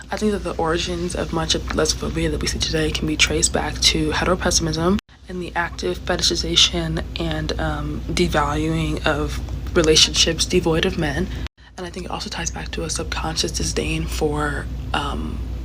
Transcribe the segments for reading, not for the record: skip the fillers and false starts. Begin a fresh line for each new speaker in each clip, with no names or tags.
I think that the origins of much of lesbophobia that we see today can be traced back to heteropessimism and the active fetishization and devaluing of relationships devoid of men. And I think it also ties back to a subconscious disdain for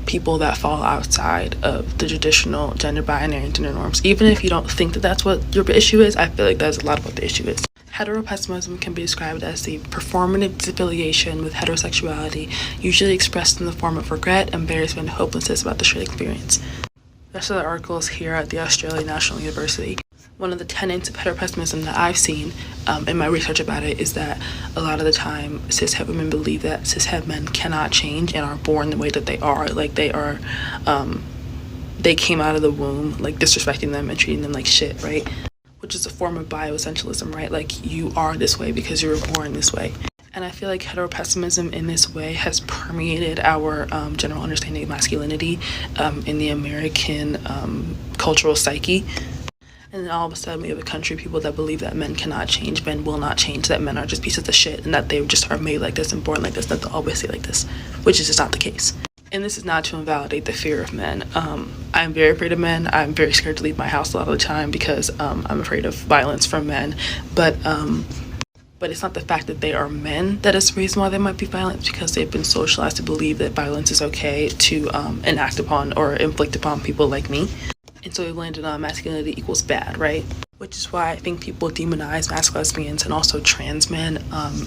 people that fall outside of the traditional gender binary and gender norms. Even if you don't think that that's what your issue is, I feel like that's a lot of what the issue is. Heteropessimism can be described as the performative disaffiliation with heterosexuality, usually expressed in the form of regret, embarrassment, and hopelessness about the straight experience. The rest of the article is here at the Australian National University. One of the tenets of heteropessimism that I've seen in my research about it is that a lot of the time cishet women believe that cishet men cannot change and are born the way that they are. Like they came out of the womb like disrespecting them and treating them like shit, right? Which is a form of bioessentialism, right? Like you are this way because you were born this way. And I feel like heteropessimism in this way has permeated our general understanding of masculinity in the American cultural psyche. And then all of a sudden we have a country of people that believe that men cannot change, men will not change, that men are just pieces of shit, and that they just are made like this and born like this, that they'll always stay like this, which is just not the case. And this is not to invalidate the fear of men. I'm very afraid of men. I'm very scared to leave my house a lot of the time because I'm afraid of violence from men. But it's not the fact that they are men that is the reason why they might be violent. It's because they've been socialized to believe that violence is okay to enact upon or inflict upon people like me. And so we've landed on masculinity equals bad, right? Which is why I think people demonize masc lesbians and also trans men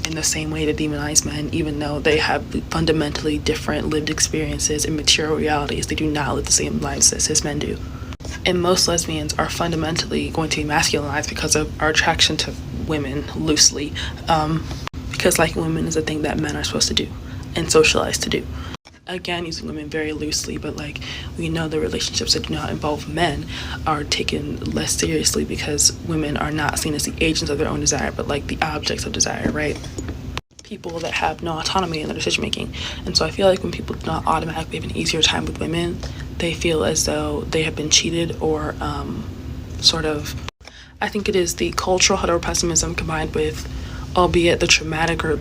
in the same way to demonize men, even though they have fundamentally different lived experiences and material realities. They do not live the same lives that cis men do. And most lesbians are fundamentally going to be masculinized because of our attraction to women loosely. Because liking women is a thing that men are supposed to do and socialized to do. Again, using women very loosely, but like we know the relationships that do not involve men are taken less seriously because women are not seen as the agents of their own desire, but like the objects of desire, right? People that have no autonomy in their decision making. And so I feel like when people do not automatically have an easier time with women, they feel as though they have been cheated or I think it is the cultural heteropessimism combined with, albeit the traumatic or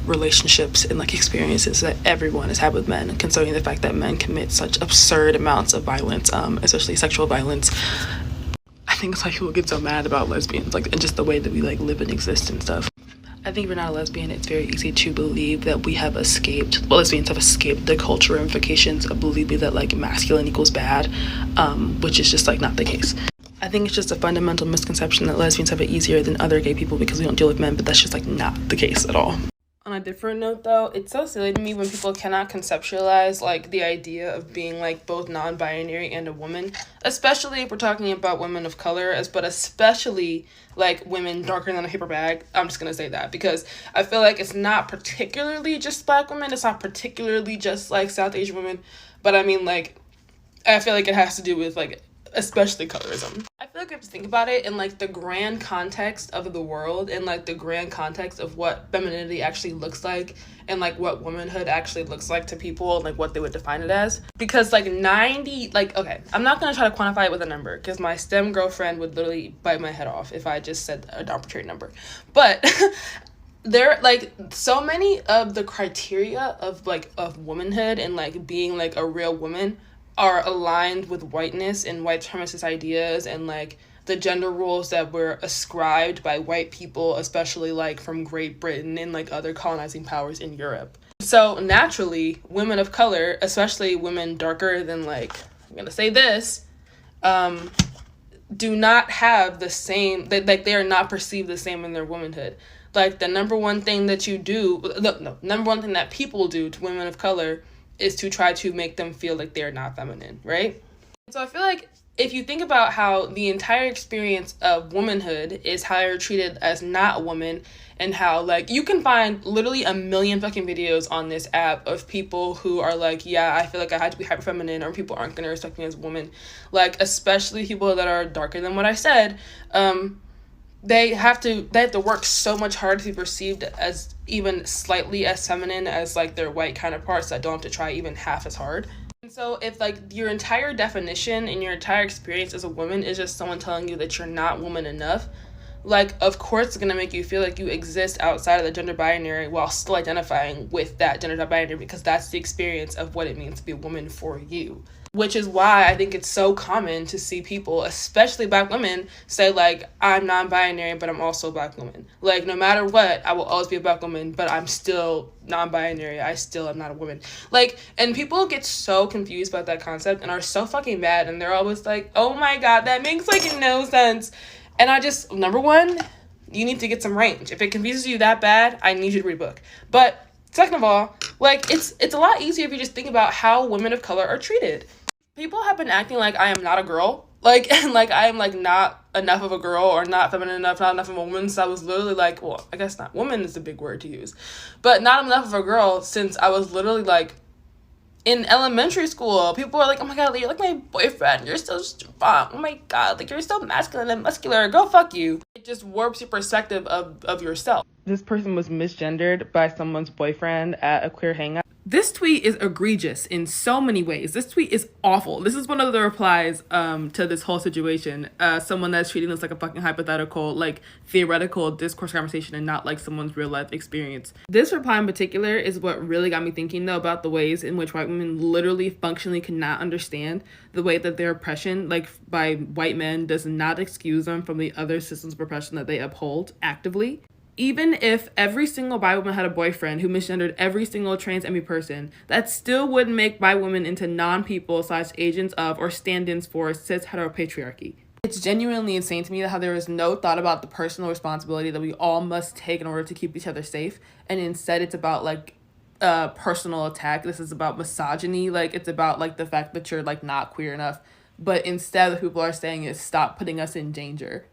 relationships and like experiences that everyone has had with men, considering the fact that men commit such absurd amounts of violence, especially sexual violence. I think it's why people get so mad about lesbians, like, and just the way that we like live and exist and stuff. I think if you're not a lesbian, it's very easy to believe that lesbians have escaped the cultural ramifications of believing that like masculine equals bad, which is just like not the case. I think it's just a fundamental misconception that lesbians have it easier than other gay people because we don't deal with men, but that's just like not the case at all. On a different note though, it's so silly to me when people cannot conceptualize like the idea of being like both non-binary and a woman, especially if we're talking about women of color, but especially like women darker than a paper bag. I'm just gonna say that because I feel like it's not particularly just Black women, it's not particularly just like South Asian women, but I mean like I feel like it has to do with like especially colorism. I feel like we have to think about it in like the grand context of the world and like the grand context of what femininity actually looks like and like what womanhood actually looks like to people and like what they would define it as. Because like okay, I'm not gonna try to quantify it with a number because my STEM girlfriend would literally bite my head off if I just said an arbitrary number. But there like so many of the criteria of womanhood and like being like a real woman are aligned with whiteness and white supremacist ideas and like the gender roles that were ascribed by white people, especially like from Great Britain and like other colonizing powers in Europe. So naturally, women of color, especially women darker than like, I'm gonna say this, do not have the same, they are not perceived the same in their womanhood. Like the number one thing that number one thing that people do to women of color is to try to make them feel like they're not feminine, right? So I feel like if you think about how the entire experience of womanhood is how you're treated as not a woman and how like you can find literally a million fucking videos on this app of people who are like, yeah, I feel like I had to be hyper feminine or people aren't gonna respect me as a woman. Like especially people that are darker than what I said, they have to work so much harder to be perceived as even slightly as feminine as like their white counterparts that don't have to try even half as hard. And so if like your entire definition and your entire experience as a woman is just someone telling you that you're not woman enough, Like, of course it's going to make you feel like you exist outside of the gender binary while still identifying with that gender binary, because that's the experience of what it means to be a woman for you. Which is why I think it's so common to see people, especially Black women, say, like, I'm non-binary, but I'm also a Black woman. Like, no matter what, I will always be a Black woman, but I'm still non-binary. I still am not a woman. Like, and people get so confused about that concept and are so fucking mad, and they're always like, oh my God, that makes, like, no sense. And I just, number one, you need to get some range. If it confuses you that bad, I need you to read a book. But second of all, like, it's a lot easier if you just think about how women of color are treated. People have been acting like I am not a girl, like, and like I am, like, not enough of a girl or not feminine enough, not enough of a woman. So I was literally like, well, I guess not woman is a big word to use, but not enough of a girl since I was literally, like, in elementary school. People are like, oh my God, you're like my boyfriend, you're so strong, oh my God, like, you're so masculine and muscular, go fuck you. It just warps your perspective of yourself. This person was misgendered by someone's boyfriend at a queer hangout. This tweet is egregious in so many ways. This tweet is awful. This is one of the replies to this whole situation. Someone that's treating this like a fucking hypothetical, like, theoretical discourse conversation and not like someone's real life experience. This reply in particular is what really got me thinking, though, about the ways in which white women literally functionally cannot understand the way that their oppression, like, by white men, does not excuse them from the other systems of oppression that they uphold actively. Even if every single bi woman had a boyfriend who misgendered every single trans ME person, that still wouldn't make bi women into non-people / agents of or stand-ins for cis heteropatriarchy. It's genuinely insane to me that how there is no thought about the personal responsibility that we all must take in order to keep each other safe, and instead it's about, like, personal attack. This is about misogyny. Like, it's about, like, the fact that you're, like, not queer enough, but instead what people are saying is stop putting us in danger.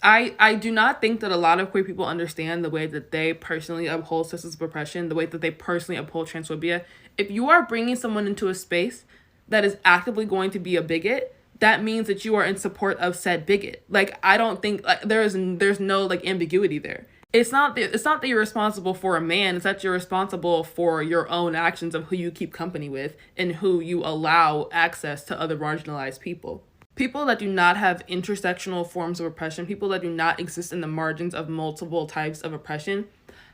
I do not think that a lot of queer people understand the way that they personally uphold systems of oppression, the way that they personally uphold transphobia. If you are bringing someone into a space that is actively going to be a bigot, that means that you are in support of said bigot. Like, I don't think, like, there's no, like, ambiguity there. It's not that you're responsible for a man, it's that you're responsible for your own actions of who you keep company with and who you allow access to other marginalized people. People that do not have intersectional forms of oppression, people that do not exist in the margins of multiple types of oppression,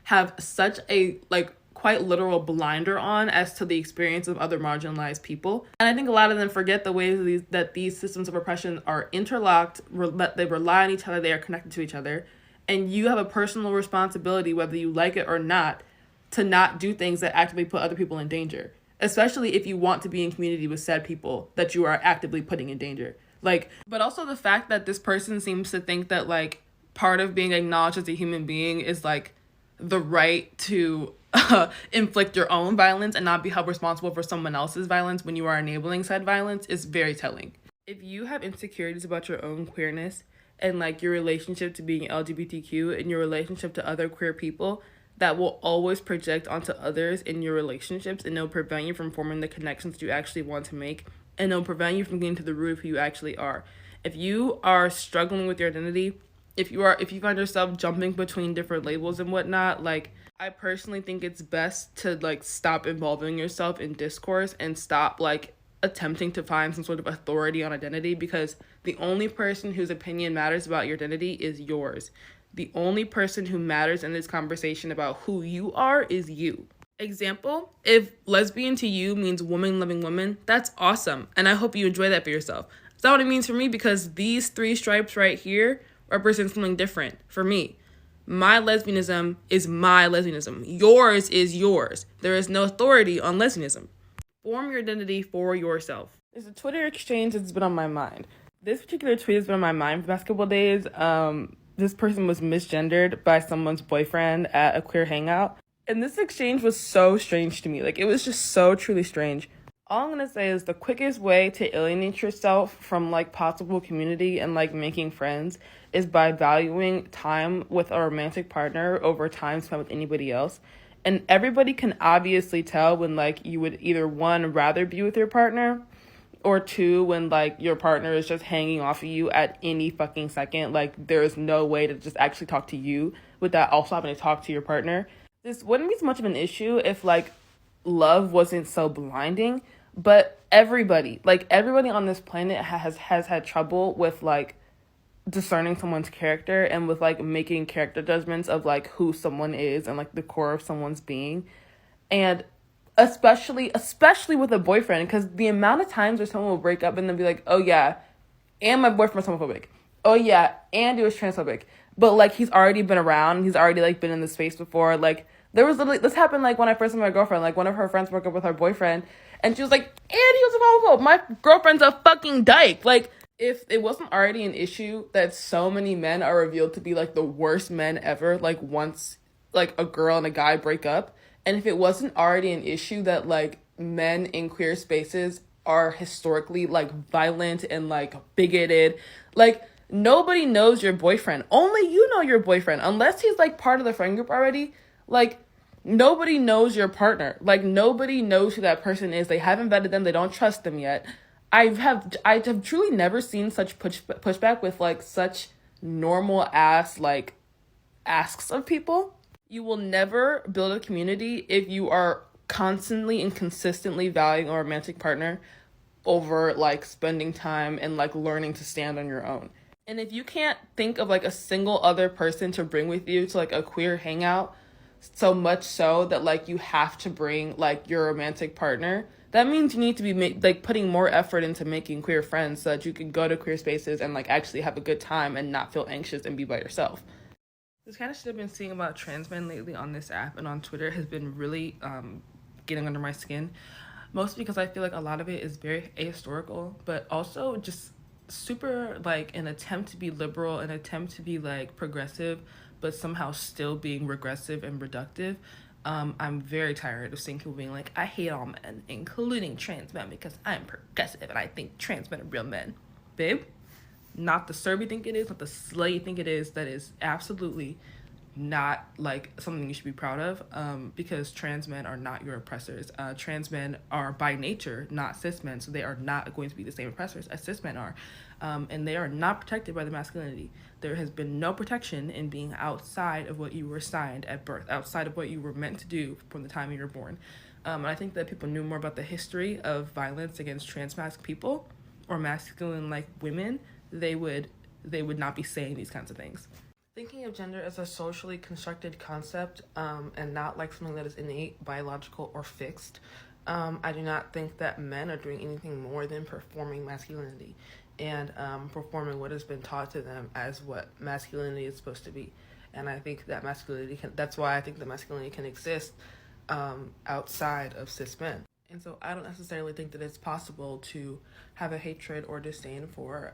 have such a, like, quite literal blinder on as to the experience of other marginalized people. And I think a lot of them forget the ways that these systems of oppression are interlocked, that they rely on each other, they are connected to each other. And you have a personal responsibility, whether you like it or not, to not do things that actively put other people in danger. Especially if you want to be in community with said people that you are actively putting in danger. Like, but also the fact that this person seems to think that, like, part of being acknowledged as a human being is, like, the right to inflict your own violence and not be held responsible for someone else's violence when you are enabling said violence is very telling. If you have insecurities about your own queerness and, like, your relationship to being LGBTQ and your relationship to other queer people, that will always project onto others in your relationships, and it'll prevent you from forming the connections you actually want to make, and it'll prevent you from getting to the root of who you actually are. If you are struggling with your identity, if you find yourself jumping between different labels and whatnot, like, I personally think it's best to, like, stop involving yourself in discourse and stop, like, attempting to find some sort of authority on identity, because the only person whose opinion matters about your identity is yours. The only person who matters in this conversation about who you are is you. Example, if lesbian to you means woman loving woman, that's awesome. And I hope you enjoy that for yourself. That's not what it means for me, because these 3 stripes right here represent something different for me. My lesbianism is my lesbianism. Yours is yours. There is no authority on lesbianism. Form your identity for yourself. There's a Twitter exchange that's been on my mind. This particular tweet has been on my mind for the past couple of days. This person was misgendered by someone's boyfriend at a queer hangout. And this exchange was so strange to me. Like, it was just so truly strange. All I'm going to say is the quickest way to alienate yourself from, like, possible community and, like, making friends is by valuing time with a romantic partner over time spent with anybody else. And everybody can obviously tell when, like, you would either, 1, rather be with your partner, or 2, when, like, your partner is just hanging off of you at any fucking second. Like, there is no way to just actually talk to you without also having to talk to your partner. This wouldn't be so much of an issue if, like, love wasn't so blinding, but everybody on this planet has had trouble with, like, discerning someone's character and with like making character judgments of like who someone is and like the core of someone's being. And especially with a boyfriend, because the amount of times where someone will break up and then be like, oh yeah, and my boyfriend was homophobic, oh yeah, and he was transphobic, but like he's already been around, he's already like been in the space before. Like there was literally, this happened like when I first met my girlfriend, like one of her friends broke up with her boyfriend and she was like, and he was a homophobe, my girlfriend's a fucking dyke. Like if it wasn't already an issue that so many men are revealed to be like the worst men ever, like once like a girl and a guy break up, and if it wasn't already an issue that like men in queer spaces are historically like violent and like bigoted, like nobody knows your boyfriend. Only you know your boyfriend, unless he's like part of the friend group already. Like nobody knows your partner. Like nobody knows who that person is. They haven't vetted them. They don't trust them yet. I have truly never seen such pushback with like such normal ass like asks of people. You will never build a community if you are constantly and consistently valuing a romantic partner over like spending time and like learning to stand on your own. And if you can't think of like a single other person to bring with you to like a queer hangout, so much so that like you have to bring like your romantic partner, that means you need to be like putting more effort into making queer friends so that you can go to queer spaces and like actually have a good time and not feel anxious and be by yourself. This kind of shit I've been seeing about trans men lately on this app and on Twitter has been really getting under my skin. Mostly because I feel like a lot of it is very ahistorical, but also just super like an attempt to be liberal, an attempt to be like progressive, but somehow still being regressive and reductive. I'm very tired of seeing people being like, I hate all men, including trans men, because I'm progressive and I think trans men are real men. Babe, not the serve you think it is, not the slay you think it is. That is absolutely not like something you should be proud of, because trans men are not your oppressors. Trans men are by nature not cis men, so they are not going to be the same oppressors as cis men are, and they are not protected by the masculinity. There has been no protection in being outside of what you were assigned at birth, outside of what you were meant to do from the time you were born. And I think that people knew more about the history of violence against trans masc people or masculine like women, they would not be saying these kinds of things. Thinking of gender as a socially constructed concept, and not like something that is innate, biological, or fixed, I do not think that men are doing anything more than performing masculinity and performing what has been taught to them as what masculinity is supposed to be. And I think that that's why I think that masculinity can exist outside of cis men. And so I don't necessarily think that it's possible to have a hatred or disdain for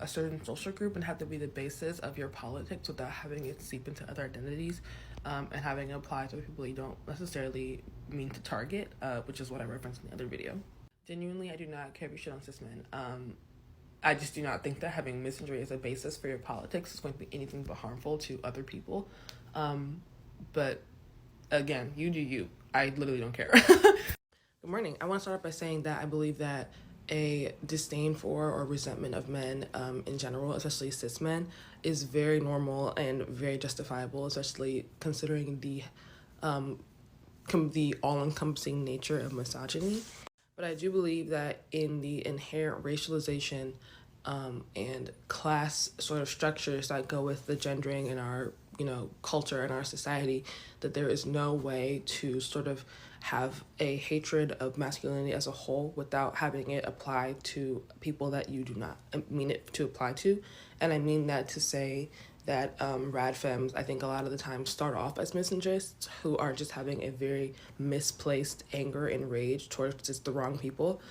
a certain social group and have to be the basis of your politics without having it seep into other identities, and having it apply to people you don't necessarily mean to target, which is what I referenced in the other video. Genuinely, I do not care if you shit on cis men. I just do not think that having misandry as a basis for your politics is going to be anything but harmful to other people. But again, you do you. I literally don't care. Good morning. I want to start off by saying that I believe that a disdain for or resentment of men in general, especially cis men, is very normal and very justifiable, especially considering the all-encompassing nature of misogyny. But I do believe that in the inherent racialization and class sort of structures that go with the gendering in our culture and our society, that there is no way to sort of have a hatred of masculinity as a whole without having it apply to people that you do not mean it to apply to. And I mean that to say that rad femmes, I think a lot of the time, start off as misandrists who are just having a very misplaced anger and rage towards just the wrong people.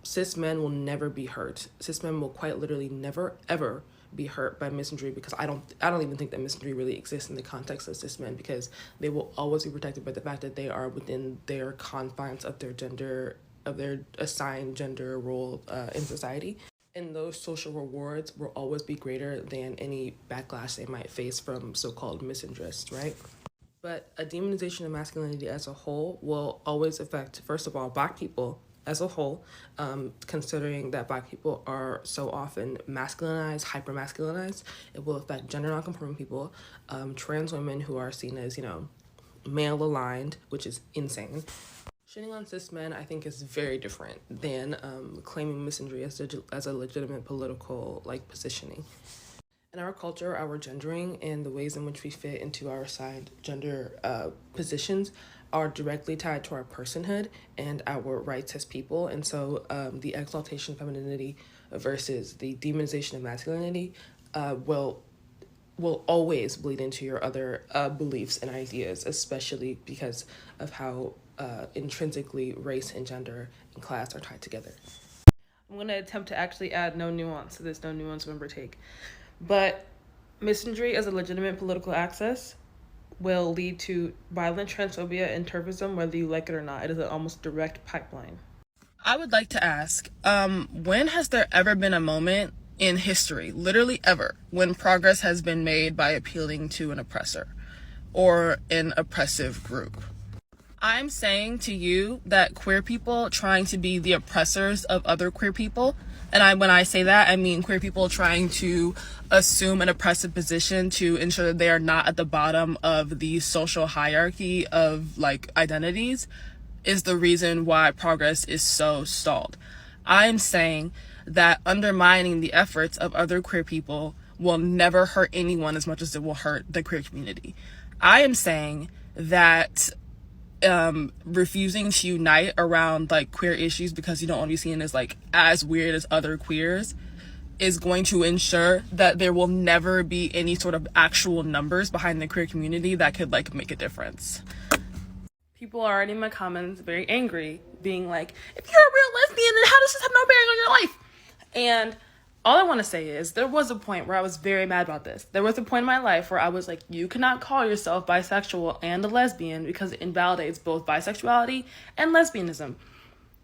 Cis men will never be hurt. Cis men will quite literally never, ever be hurt by misandry, because I don't even think that misandry really exists in the context of cis men, because they will always be protected by the fact that they are within their confines of their gender, of their assigned gender role in society. And those social rewards will always be greater than any backlash they might face from so-called misandrists, right? But a demonization of masculinity as a whole will always affect, first of all, Black people as a whole, considering that Black people are so often masculinized, hyper-masculinized. It will affect gender non-conforming people, trans women who are seen as, male-aligned, which is insane. Shitting on cis men, I think, is very different than claiming misandry as a legitimate political positioning. In our culture, our gendering and the ways in which we fit into our assigned gender positions are directly tied to our personhood and our rights as people. And so the exaltation of femininity versus the demonization of masculinity will always bleed into your other beliefs and ideas, especially because of how intrinsically race and gender and class are tied together. I'm going to attempt to actually add no nuance to this, no nuance member take. But misandry as a legitimate political access will lead to violent transphobia and turfism, whether you like it or not. It is an almost direct pipeline. I would like to ask, when has there ever been a moment in history, literally ever, when progress has been made by appealing to an oppressor or an oppressive group? I'm saying to you that queer people trying to be the oppressors of other queer people, and when I say that, I mean queer people trying to assume an oppressive position to ensure that they are not at the bottom of the social hierarchy of identities, is the reason why progress is so stalled. I'm saying that undermining the efforts of other queer people will never hurt anyone as much as it will hurt the queer community. I am saying that refusing to unite around queer issues because you don't want to be seen as weird as other queers is going to ensure that there will never be any sort of actual numbers behind the queer community that could make a difference. People are already in my comments very angry, being like, if you're a real lesbian, then how does this have no bearing on your life? And all I want to say is there was a point where I was very mad about this. There was a point in my life where I was like, you cannot call yourself bisexual and a lesbian because it invalidates both bisexuality and lesbianism.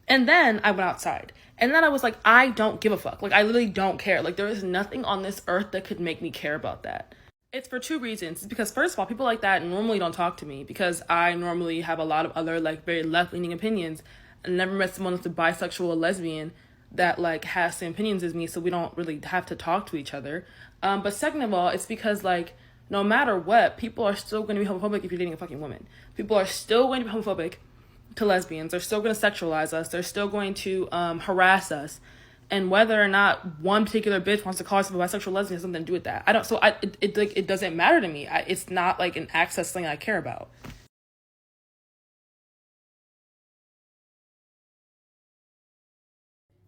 And then I went outside. And then I was like, I don't give a fuck. I literally don't care. There is nothing on this earth that could make me care about that. It's for two reasons. It's because, first of all, people like that normally don't talk to me because I normally have a lot of other very left-leaning opinions. I never met someone that's a bisexual or lesbian that has same opinions as me, so we don't really have to talk to each other. But second of all, it's because no matter what, people are still going to be homophobic if you're dating a fucking woman. People are still going to be homophobic to lesbians. They're still going to sexualize us. They're still going to harass us. And whether or not one particular bitch wants to call herself a bisexual lesbian has something to do with that. It doesn't matter to me. It's not an access thing I care about.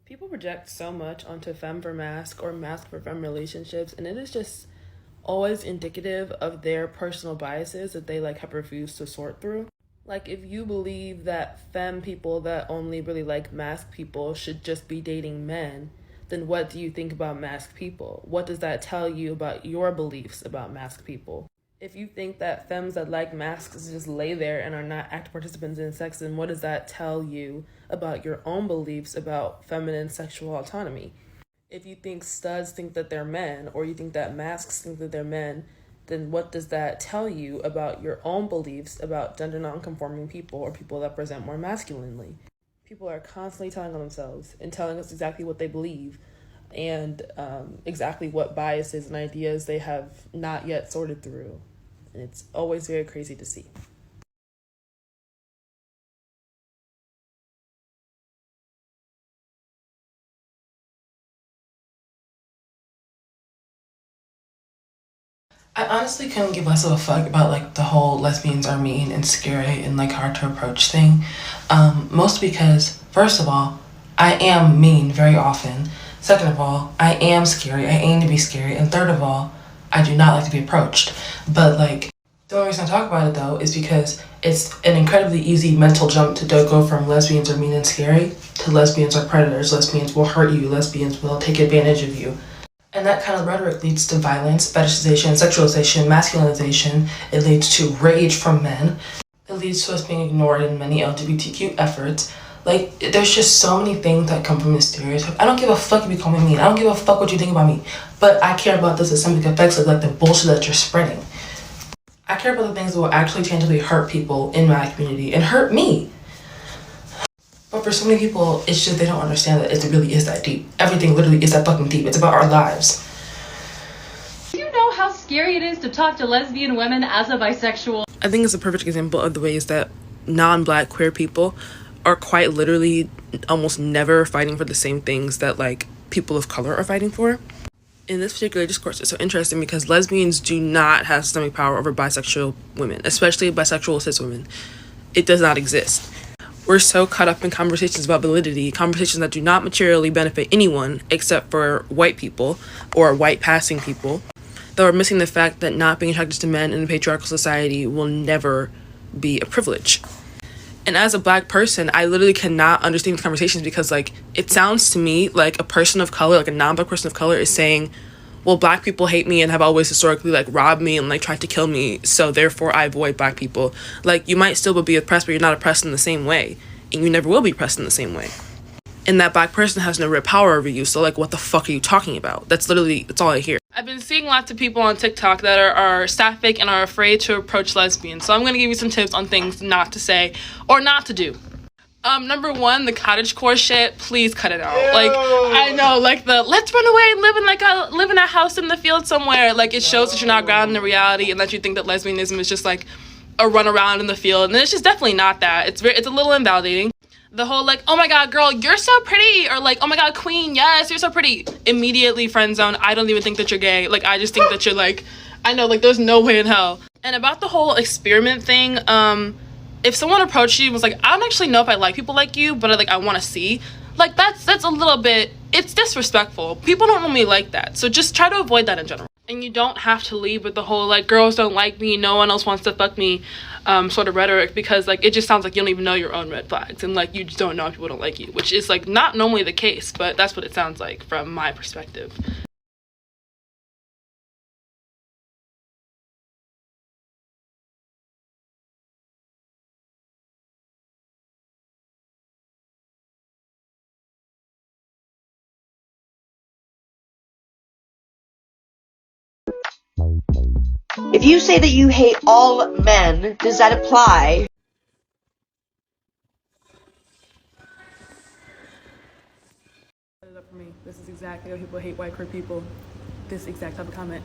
People project so much onto femme for masc or masc for femme relationships, and it is just always indicative of their personal biases that they have refused to sort through. If you believe that femme people that only really like masc people should just be dating men, then what do you think about masc people? What does that tell you about your beliefs about masc people? If you think that femmes that like masks just lay there and are not active participants in sex, then what does that tell you about your own beliefs about feminine sexual autonomy? If you think studs think that they're men, or you think that masks think that they're men, then what does that tell you about your own beliefs about gender non-conforming people or people that present more masculinely? People are constantly telling on themselves and telling us exactly what they believe and exactly what biases and ideas they have not yet sorted through. And it's always very crazy to see. I honestly couldn't give less of a fuck about the whole lesbians are mean and scary and hard to approach thing. Mostly because, first of all, I am mean very often. Second of all, I am scary. I aim to be scary. And third of all, I do not like to be approached. But the only reason I talk about it though is because it's an incredibly easy mental jump to go from lesbians are mean and scary to lesbians are predators. Lesbians will hurt you. Lesbians will take advantage of you. And that kind of rhetoric leads to violence, fetishization, sexualization, masculinization. It leads to rage from men. It leads to us being ignored in many LGBTQ efforts. There's just so many things that come from this stereotype. I don't give a fuck if you call me mean. I don't give a fuck what you think about me. But I care about the systemic effects of the bullshit that you're spreading. I care about the things that will actually tangibly hurt people in my community and hurt me. But for so many people, it's just they don't understand that it really is that deep. Everything literally is that fucking deep. It's about our lives.
Do you know how scary it is to talk to lesbian women as a bisexual?
I think it's a perfect example of the ways that non-Black queer people are quite literally almost never fighting for the same things that like people of color are fighting for. In this particular discourse, it's so interesting because lesbians do not have systemic power over bisexual women, especially bisexual cis women. It does not exist. We're so caught up in conversations about validity, conversations that do not materially benefit anyone except for white people or white passing people, that we're missing the fact that not being attracted to men in a patriarchal society will never be a privilege. And as a black person, I literally cannot understand these conversations because, like, it sounds to me like a person of color, like a non-black person of color, is saying, well, black people hate me and have always historically, like, robbed me and, like, tried to kill me, so therefore I avoid black people. Like, you might still be oppressed, but you're not oppressed in the same way. And you never will be oppressed in the same way. And that black person has no real power over you, so, like, what the fuck are you talking about? That's all I hear. I've been seeing lots of people on TikTok that are sapphic and are afraid to approach lesbians. So I'm going to give you some tips on things not to say or not to do. Number one, the cottagecore shit, please cut it out. Like, I know, like the let's run away and live in a house in the field somewhere. Like, it shows that you're not grounded in reality and that you think that lesbianism is just like a run around in the field. And it's just definitely not that. It's a little invalidating. The whole, like, oh my god, girl, you're so pretty, or like, oh my god, queen, yes, you're so pretty, immediately friend zone. I don't even think that you're gay. Like, I just think that you're like, I know, like, there's no way in hell. And about the whole experiment thing, if someone approached you and was like, I don't actually know if I like people like you, but like, I want to see, like, that's a little bit, it's disrespectful. People don't normally like that, so just try to avoid that in general. And you don't have to leave with the whole, like, girls don't like me, no one else wants to fuck me, sort of rhetoric, because, like, it just sounds like you don't even know your own red flags, and, like, you just don't know if people don't like you, which is, like, not normally the case, but that's what it sounds like from my perspective.
If you say that you hate all men, does that apply?
For me, this is exactly how people hate white queer people. This exact type of comment.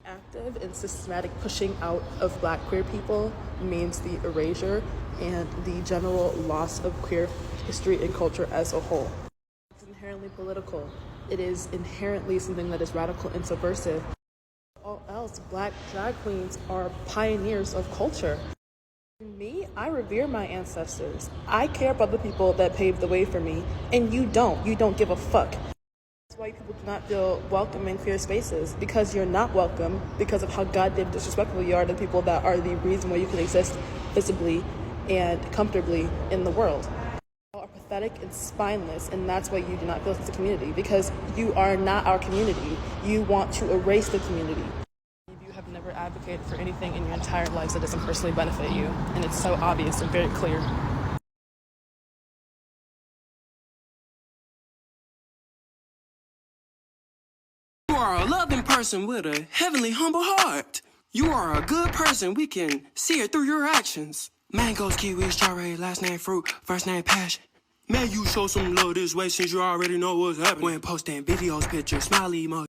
Active and systematic pushing out of black queer people means the erasure and the general loss of queer history and culture as a whole. It's inherently political. It is inherently something that is radical and subversive. All else, black drag queens are pioneers of culture. Me, I revere my ancestors. I care about the people that paved the way for me, and you don't. You don't give a fuck. That's why people do not feel welcome in queer spaces, because you're not welcome because of how goddamn disrespectful you are to people that are the reason why you can exist visibly and comfortably in the world. You are pathetic and spineless, and that's why you do not feel it's a community, because you are not our community. You want to erase the community. You have never advocated for anything in your entire lives that doesn't personally benefit you, and it's so obvious and very clear.
You are a loving person with a heavenly humble heart. You are a good person, we can see it through your actions. Mangoes, kiwi, strawberry, last name fruit, first name passion. Man, you show some love this way since you already know what's happening. When posting videos, pictures, smiley emoji.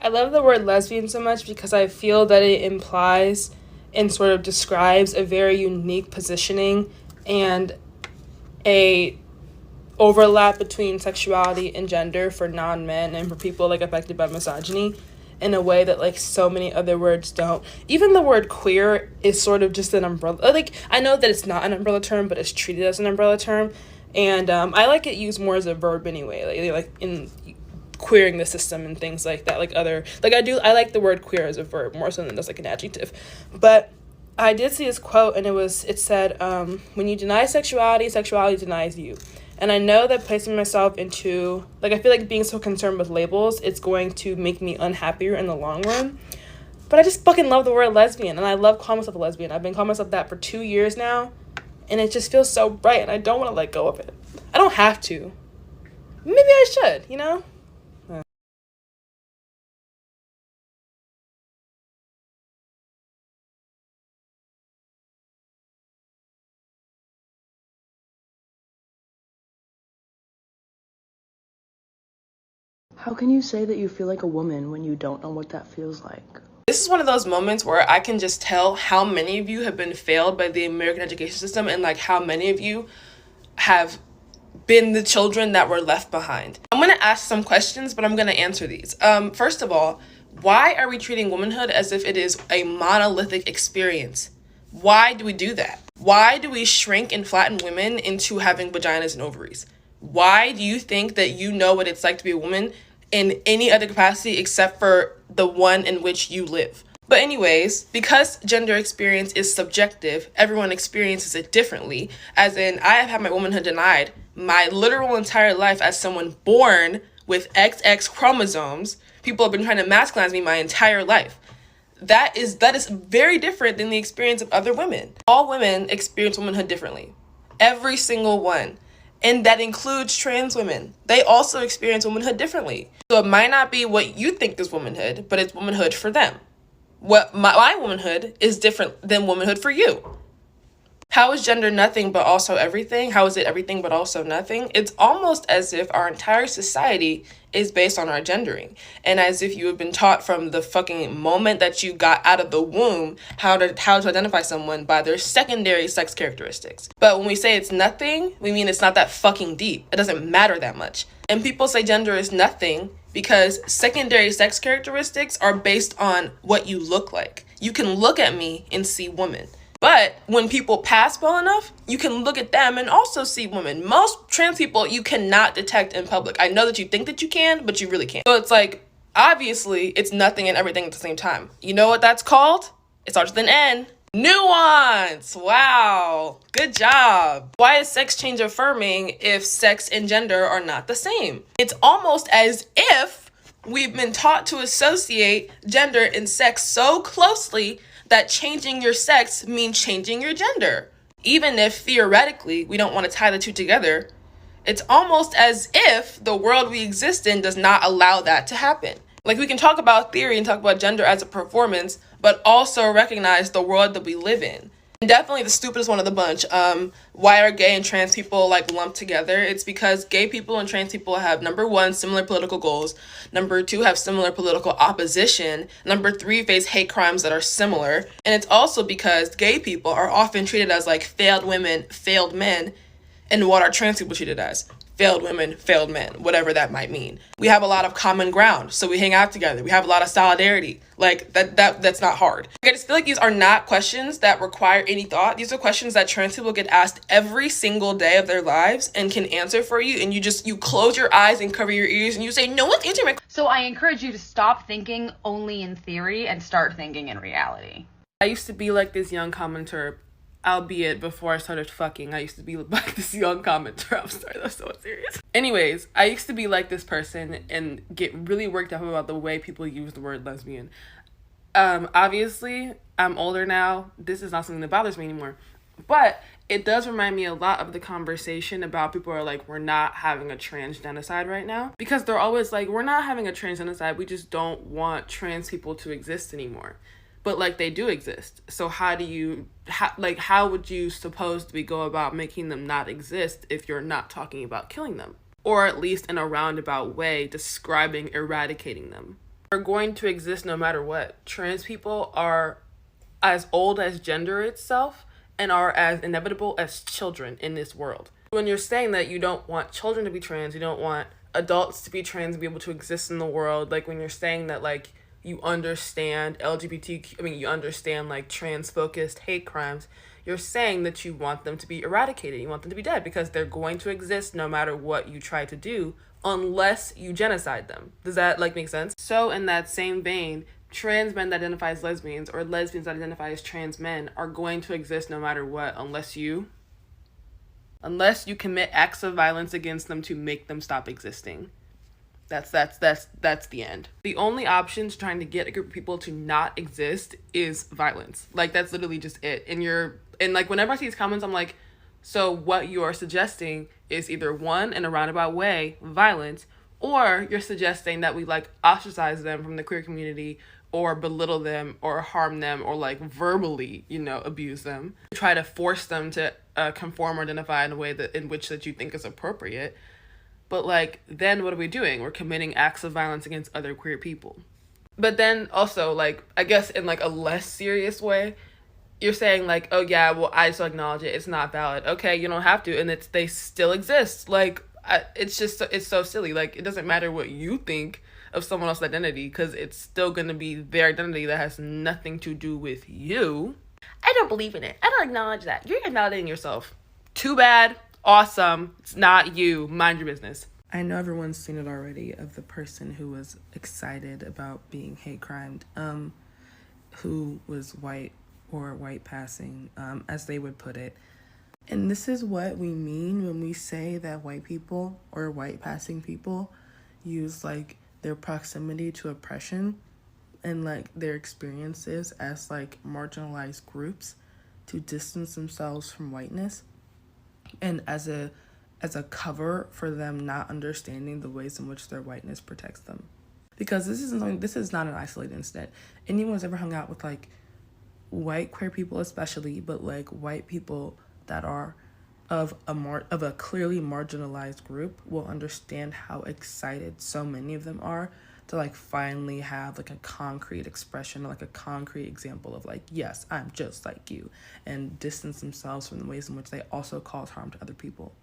I love the word lesbian so much because I feel that it implies and sort of describes a very unique positioning and a overlap between sexuality and gender for non-men and for people like affected by misogyny in a way that like so many other words don't. Even the word queer is sort of just an umbrella. Like, I know that it's not an umbrella term, but it's treated as an umbrella term, and I like it used more as a verb anyway, like in queering the system and things like that. Like I like the word queer as a verb more so than as like an adjective. But I did see this quote, and it said, when you deny sexuality, sexuality denies you. And I know that placing myself into, like, I feel like being so concerned with labels, it's going to make me unhappier in the long run. But I just fucking love the word lesbian, and I love calling myself a lesbian. I've been calling myself that for 2 years now, and it just feels so right, and I don't want to let go of it. I don't have to. Maybe I should, you know?
How can you say that you feel like a woman when you don't know what that feels like?
This is one of those moments where I can just tell how many of you have been failed by the American education system, and like how many of you have been the children that were left behind. I'm going to ask some questions, but I'm going to answer these. First of all, why are we treating womanhood as if it is a monolithic experience? Why do we do that? Why do we shrink and flatten women into having vaginas and ovaries? Why do you think that you know what it's like to be a woman in any other capacity except for the one in which you live? But anyways, because gender experience is subjective, everyone experiences it differently. As in, I have had my womanhood denied my literal entire life as someone born with XX chromosomes. People have been trying to masculinize me my entire life. That is very different than the experience of other women. All women experience womanhood differently. Every single one. And that includes trans women. They also experience womanhood differently. So it might not be what you think is womanhood, but it's womanhood for them. What my womanhood is different than womanhood for you. How is gender nothing but also everything? How is it everything but also nothing? It's almost as if our entire society is based on our gendering. And as if you have been taught from the fucking moment that you got out of the womb how to identify someone by their secondary sex characteristics. But when we say it's nothing, we mean it's not that fucking deep. It doesn't matter that much. And people say gender is nothing because secondary sex characteristics are based on what you look like. You can look at me and see woman. But when people pass well enough, you can look at them and also see women. Most trans people you cannot detect in public. I know that you think that you can, but you really can't. So it's like, obviously, it's nothing and everything at the same time. You know what that's called? It starts with an N. Nuance! Wow. Good job. Why is sex change affirming if sex and gender are not the same? It's almost as if we've been taught to associate gender and sex so closely that changing your sex means changing your gender. Even if theoretically we don't want to tie the two together, it's almost as if the world we exist in does not allow that to happen. Like, we can talk about theory and talk about gender as a performance, but also recognize the world that we live in. And definitely the stupidest one of the bunch. Why are gay and trans people like lumped together? It's because gay people and trans people have, number one, similar political goals. Number two, have similar political opposition. Number three, face hate crimes that are similar. And it's also because gay people are often treated as like failed women, failed men, and what are trans people treated as? Failed women, failed men, whatever that might mean. We have a lot of common ground, so we hang out together. We have a lot of solidarity. Like, that's not hard. I just feel like these are not questions that require any thought. These are questions that trans people get asked every single day of their lives and can answer for you, and you close your eyes and cover your ears and you say, no one's answering my question.
So I encourage you to stop thinking only in theory and start thinking in reality.
I used to be like this young commenter, albeit before I started fucking, I used to be like this young commenter. I'm sorry, that's so serious. Anyways, I used to be like this person and get really worked up about the way people use the word lesbian. Obviously, I'm older now. This is not something that bothers me anymore. But it does remind me a lot of the conversation about people are like, we're not having a trans genocide right now. Because they're always like, we're not having a trans genocide. We just don't want trans people to exist anymore. But like, they do exist. So how would you supposedly go about making them not exist if you're not talking about killing them? Or at least in a roundabout way describing eradicating them. They're going to exist no matter what. Trans people are as old as gender itself and are as inevitable as children in this world. When you're saying that you don't want children to be trans, you don't want adults to be trans and be able to exist in the world, like when you're saying that like you understand you understand like trans-focused hate crimes, you're saying that you want them to be eradicated, you want them to be dead, because they're going to exist no matter what you try to do, unless you genocide them. Does that like make sense? So in that same vein, trans men that identify as lesbians or lesbians that identify as trans men are going to exist no matter what, unless you commit acts of violence against them to make them stop existing. That's the end. The only option to trying to get a group of people to not exist is violence. Like, that's literally just it. And like, whenever I see these comments, I'm like, so what you are suggesting is either one, in a roundabout way, violence, or you're suggesting that we like ostracize them from the queer community or belittle them or harm them or like verbally, abuse them. Try to force them to conform or identify in a way in which you think is appropriate. But like, then what are we doing? We're committing acts of violence against other queer people. But then also, like, I guess in like a less serious way, you're saying like, oh yeah, well I still acknowledge it. It's not valid. Okay, you don't have to, and they still exist. Like it's just it's so silly. Like it doesn't matter what you think of someone else's identity because it's still gonna be their identity that has nothing to do with you. I don't believe in it. I don't acknowledge that. You're invalidating yourself. Too bad. Awesome. It's not you. Mind your business. I know everyone's seen it already of the person who was excited about being hate crimed, who was white or white passing, as they would put it. And this is what we mean when we say that white people or white passing people use like their proximity to oppression and like their experiences as like marginalized groups to distance themselves from whiteness, and as a cover for them not understanding the ways in which their whiteness protects them. Because this is not an isolated incident. Anyone's ever hung out with like white queer people especially, but like white people that are of a clearly marginalized group will understand how excited so many of them are to like finally have like a concrete expression, like a concrete example of like, yes, I'm just like you, and distance themselves from the ways in which they also cause harm to other people.